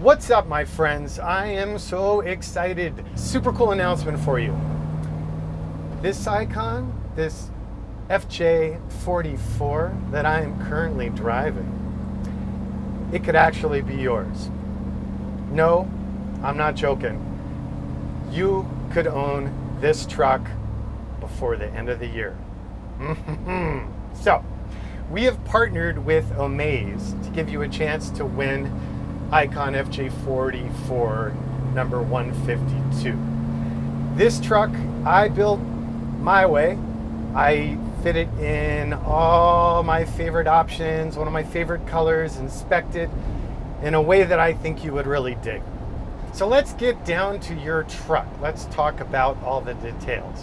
What's up, my friends? I am so excited. Super cool announcement for you. This icon, this FJ44 that I am currently driving, it could actually be yours. No, I'm not joking. You could own this truck before the end of the year. So, we have partnered with OMAZE to give you a chance to win Icon FJ44 number 152. This truck I built my way. I fit it in all my favorite options, one of my favorite colors, inspected in a way that I think you would really dig. So let's get down to your truck. Let's talk about all the details.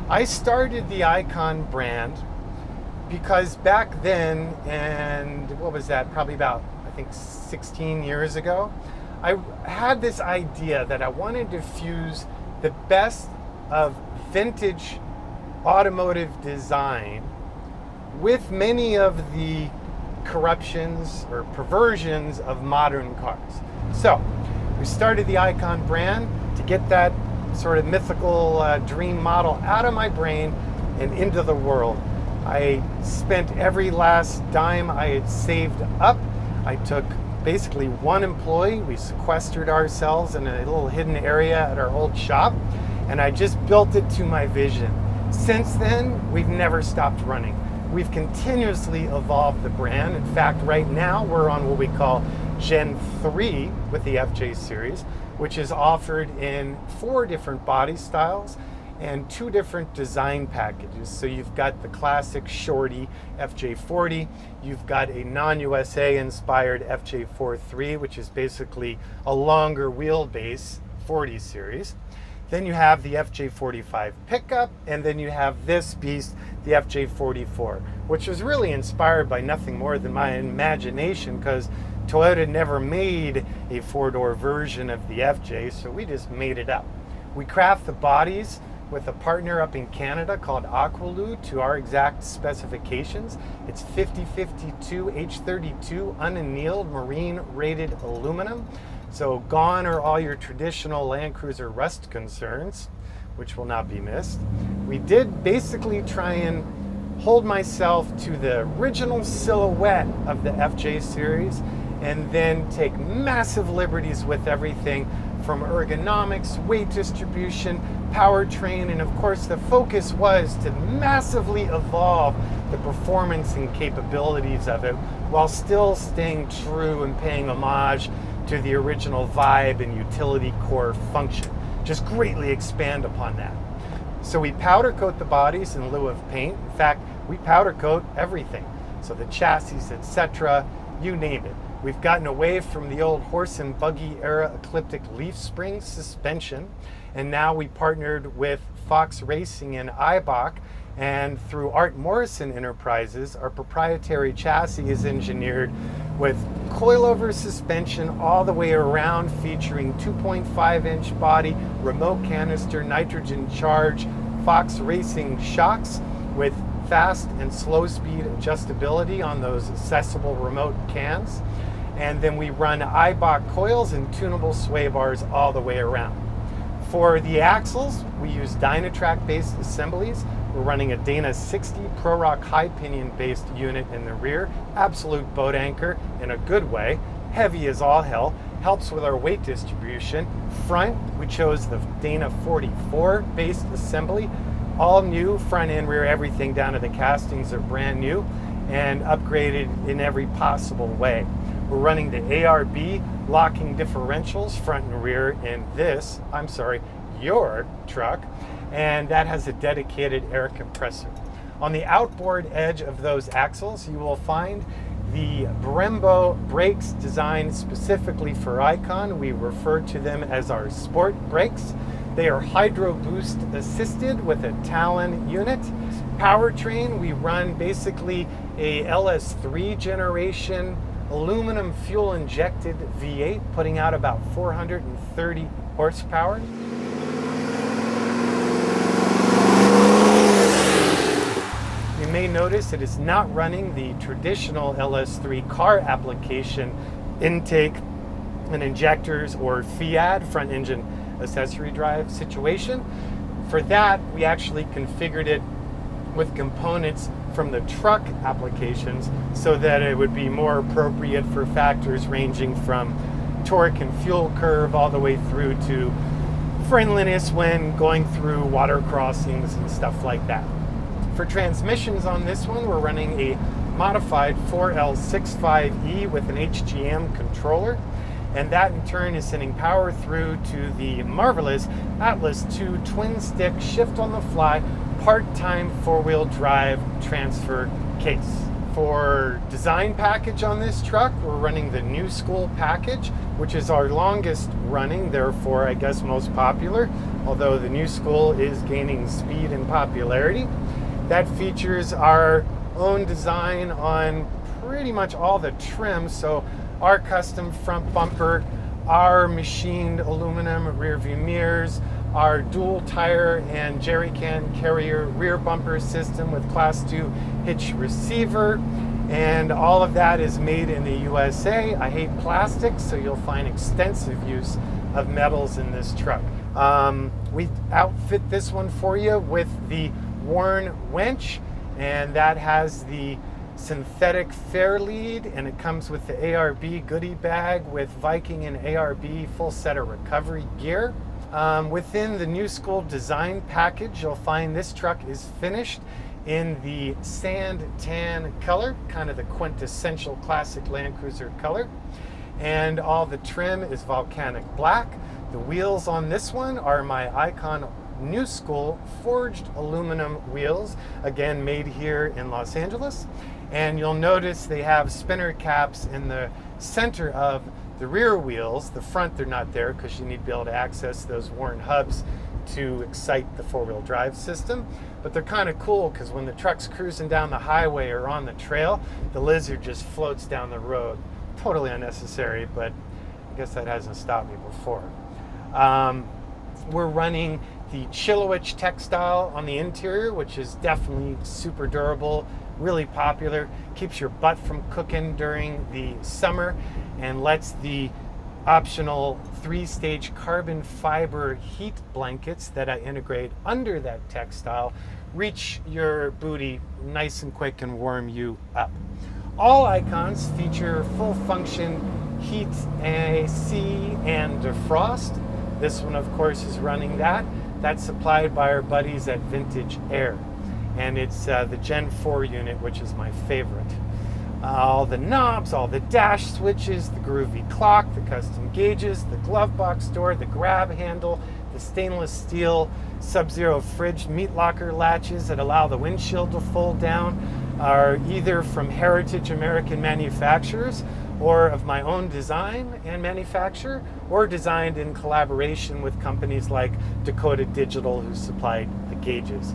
I started the Icon brand because back then, and what was that, probably about, I think 16 years ago, I had this idea that I wanted to fuse the best of vintage automotive design with many of the corruptions or perversions of modern cars. So we started the Icon brand to get that sort of mythical dream model out of my brain and into the world. I spent every last dime I had saved up. I took basically one employee. We sequestered ourselves in a little hidden area at our old shop, and I just built it to my vision. Since then, we've never stopped running. We've continuously evolved the brand. In fact, right now we're on what we call Gen 3 with the FJ series, which is offered in 4 different body styles and 2 different design packages. So you've got the classic shorty FJ40, you've got a non-USA inspired FJ43, which is basically a longer wheelbase 40 series. Then you have the FJ45 pickup, and then you have this beast, the FJ44, which was really inspired by nothing more than my imagination, because Toyota never made a 4-door version of the FJ, so we just made it up. We craft the bodies with a partner up in Canada called Aqualoo to our exact specifications. It's 5052 H32 unannealed marine rated aluminum. So gone are all your traditional Land Cruiser rust concerns, which will not be missed. We did basically try and hold myself to the original silhouette of the FJ series and then take massive liberties with everything from ergonomics, weight distribution, powertrain, and of course the focus was to massively evolve the performance and capabilities of it while still staying true and paying homage to the original vibe and utility core function. Just greatly expand upon that. So we powder coat the bodies in lieu of paint. In fact, we powder coat everything. So the chassis, etc., you name it. We've gotten away from the old horse and buggy era ecliptic leaf spring suspension, and now we partnered with Fox Racing and Eibach, and through Art Morrison Enterprises, our proprietary chassis is engineered with coilover suspension all the way around, featuring 2.5-inch body, remote canister, nitrogen charge, Fox Racing shocks with fast and slow speed adjustability on those accessible remote cans. And then we run Eibach coils and tunable sway bars all the way around. For the axles, we use Dynatrac-based assemblies. We're running a Dana 60 Pro-Rock high pinion-based unit in the rear, absolute boat anchor in a good way, heavy as all hell, helps with our weight distribution. Front, we chose the Dana 44-based assembly, all new, front and rear, everything down to the castings are brand new and upgraded in every possible way. We're running the ARB locking differentials front and rear in your truck, and that has a dedicated air compressor. On the outboard edge of those axles, you will find the Brembo brakes designed specifically for Icon. We refer to them as our sport brakes. They are Hydro Boost assisted with a Talon unit. Powertrain, we run basically a LS3 generation aluminum fuel injected V8, putting out about 430 horsepower. You may notice it is not running the traditional LS3 car application intake an injectors or FIAD, front engine accessory drive situation. For that, we actually configured it with components from the truck applications so that it would be more appropriate for factors ranging from torque and fuel curve all the way through to friendliness when going through water crossings and stuff like that. For transmissions on this one, we're running a modified 4L65E with an HGM controller, and that in turn is sending power through to the marvelous Atlas 2 twin stick shift on the fly part-time four-wheel drive transfer case. For design package on this truck, we're running the New School package, which is our longest running, therefore I guess most popular, although the New School is gaining speed and popularity. That features our own design on pretty much all the trim, so our custom front bumper, our machined aluminum rear view mirrors, our dual tire and jerry can carrier rear bumper system with class 2 hitch receiver, and all of that is made in the USA. I hate plastics, so you'll find extensive use of metals in this truck. We outfit this one for you with the Warn winch, and that has the synthetic fair lead, and it comes with the ARB goodie bag with Viking and ARB full set of recovery gear. Within the New School design package, you'll find this truck is finished in the sand tan color, kind of the quintessential classic Land Cruiser color, and all the trim is volcanic black. The wheels on this one are my Icon New School forged aluminum wheels, again made here in Los Angeles, and you'll notice they have spinner caps in the center of the rear wheels. The front, they're not there because you need to be able to access those Warn hubs to excite the four-wheel drive system. But they're kind of cool because when the truck's cruising down the highway or on the trail, the lizard just floats down the road. Totally unnecessary, but I guess that hasn't stopped me before. We're running the Chilowich textile on the interior, which is definitely super durable, really popular, keeps your butt from cooking during the summer, and lets the optional 3-stage carbon fiber heat blankets that I integrate under that textile reach your booty nice and quick and warm you up. All Icons feature full function heat, AC, and defrost. This one, of course, is running that. That's supplied by our buddies at Vintage Air, and it's the Gen 4 unit, which is my favorite. All the knobs, all the dash switches, the groovy clock, the custom gauges, the glove box door, the grab handle, the stainless steel Sub-Zero fridge meat locker latches that allow the windshield to fold down are either from heritage American manufacturers or of my own design and manufacture, or designed in collaboration with companies like Dakota Digital, who supplied the gauges.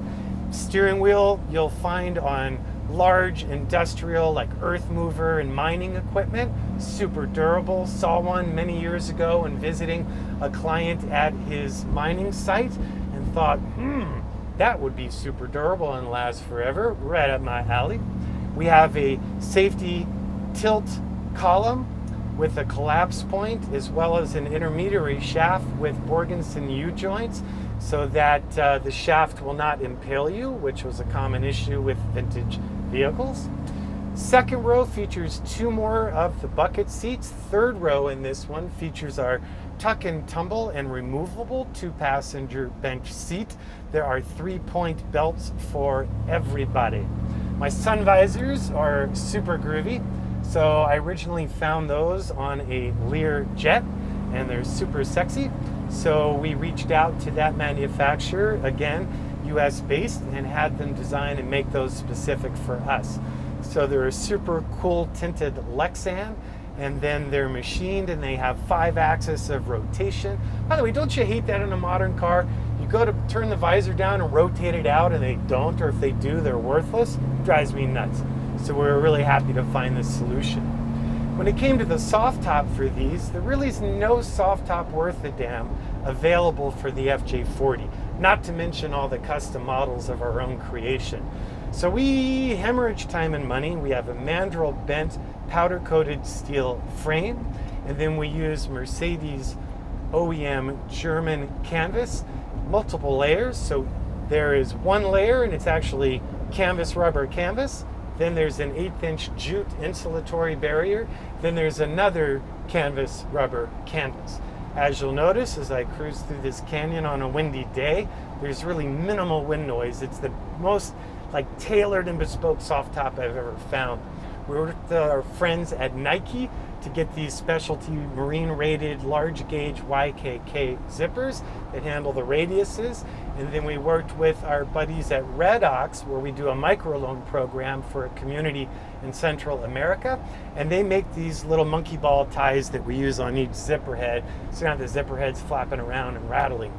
Steering wheel you'll find on large industrial like earth mover and mining equipment, super durable. Saw one many years ago when visiting a client at his mining site and thought, that would be super durable and last forever, right up my alley. We have a safety tilt column with a collapse point, as well as an intermediary shaft with Borgenson U-joints, so that the shaft will not impale you, which was a common issue with vintage vehicles. Second row features 2 more of the bucket seats. Third row in this one features our tuck and tumble and removable 2-passenger bench seat. There are 3-point belts for everybody. My sun visors are super groovy. So I originally found those on a Lear jet, and they're super sexy. So we reached out to that manufacturer, again, US based, and had them design and make those specific for us. So they're a super cool tinted Lexan, and then they're machined and they have 5 axis of rotation. By the way, don't you hate that in a modern car? You go to turn the visor down and rotate it out and they don't, or if they do, they're worthless. It drives me nuts. So we were really happy to find this solution. When it came to the soft top for these, there really is no soft top worth a damn available for the FJ40, not to mention all the custom models of our own creation. So we hemorrhage time and money. We have a mandrel bent powder coated steel frame, And then we use Mercedes OEM German canvas, multiple layers. So there is one layer and it's actually canvas, rubber canvas. Then there's an 1/8" jute insulatory barrier. Then there's another canvas, rubber canvas. As you'll notice, as I cruise through this canyon on a windy day, there's really minimal wind noise. It's the most tailored and bespoke soft top I've ever found. We worked with our friends at Nike to get these specialty marine rated large gauge YKK zippers that handle the radiuses. And then we worked with our buddies at Redox, where we do a microloan program for a community in Central America. And they make these little monkey ball ties that we use on each zipper head, so you don't have the zipper heads flapping around and rattling.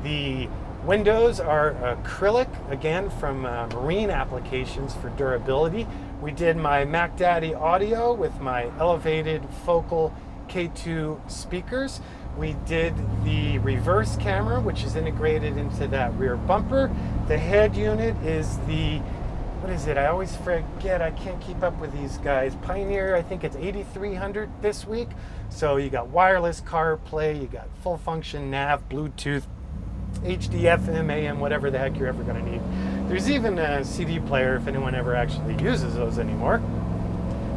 The windows are acrylic, again, from marine applications for durability. We did my Mac Daddy audio with my elevated focal K2 speakers. We did the reverse camera, which is integrated into that rear bumper. The head unit is the, what is it? I always forget. I can't keep up with these guys. Pioneer, I think it's 8300 this week. So you got wireless CarPlay, you got full function nav, Bluetooth, HD, FM, AM, whatever the heck you're ever going to need. There's even a CD player if anyone ever actually uses those anymore.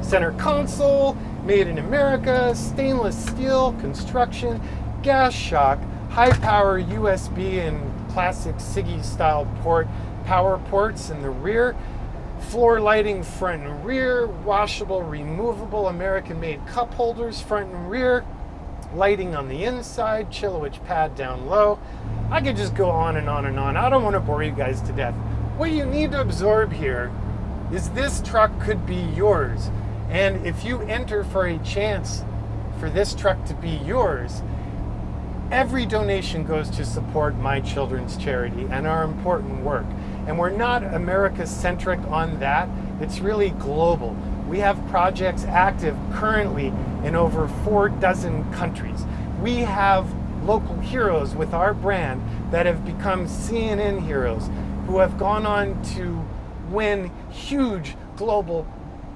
Center console, made in America, stainless steel construction, gas shock, high power USB and classic Siggy style port, power ports in the rear, floor lighting front and rear, washable, removable American made cup holders front and rear, lighting on the inside, Chilowich pad down low. I could just go on and on and on. I don't want to bore you guys to death. What you need to absorb here is this truck could be yours. And if you enter for a chance for this truck to be yours, every donation goes to support My Children's Charity and our important work. And we're not America-centric on that. It's really global. We have projects active currently in over 4 dozen countries. We have local heroes with our brand that have become CNN heroes, who have gone on to win huge global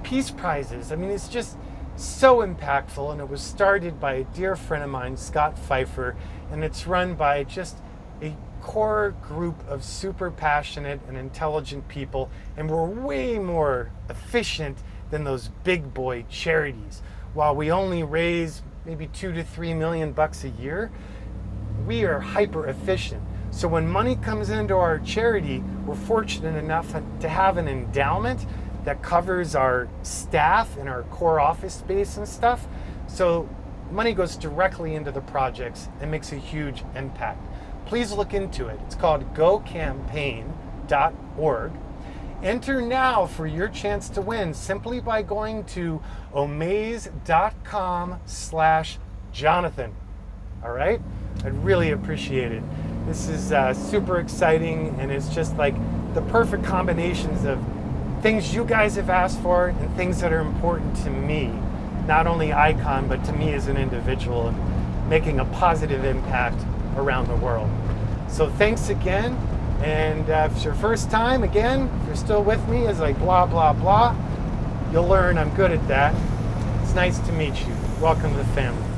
peace prizes. I mean, it's just so impactful, and it was started by a dear friend of mine, Scott Pfeiffer, and it's run by just a core group of super passionate and intelligent people, and we're way more efficient than those big boy charities. While we only raise maybe $2 to $3 million a year, we are hyper efficient. So when money comes into our charity, we're fortunate enough to have an endowment that covers our staff and our core office space and stuff. So money goes directly into the projects and makes a huge impact. Please look into it. It's called gocampaign.org. Enter now for your chance to win simply by going to omaze.com/Jonathan. All right? I'd really appreciate it. This is super exciting, and it's just like the perfect combinations of things you guys have asked for and things that are important to me, not only Icon, but to me as an individual, and making a positive impact around the world. So thanks again, and if it's your first time, again, if you're still with me as I blah, blah, blah, you'll learn I'm good at that. It's nice to meet you. Welcome to the family.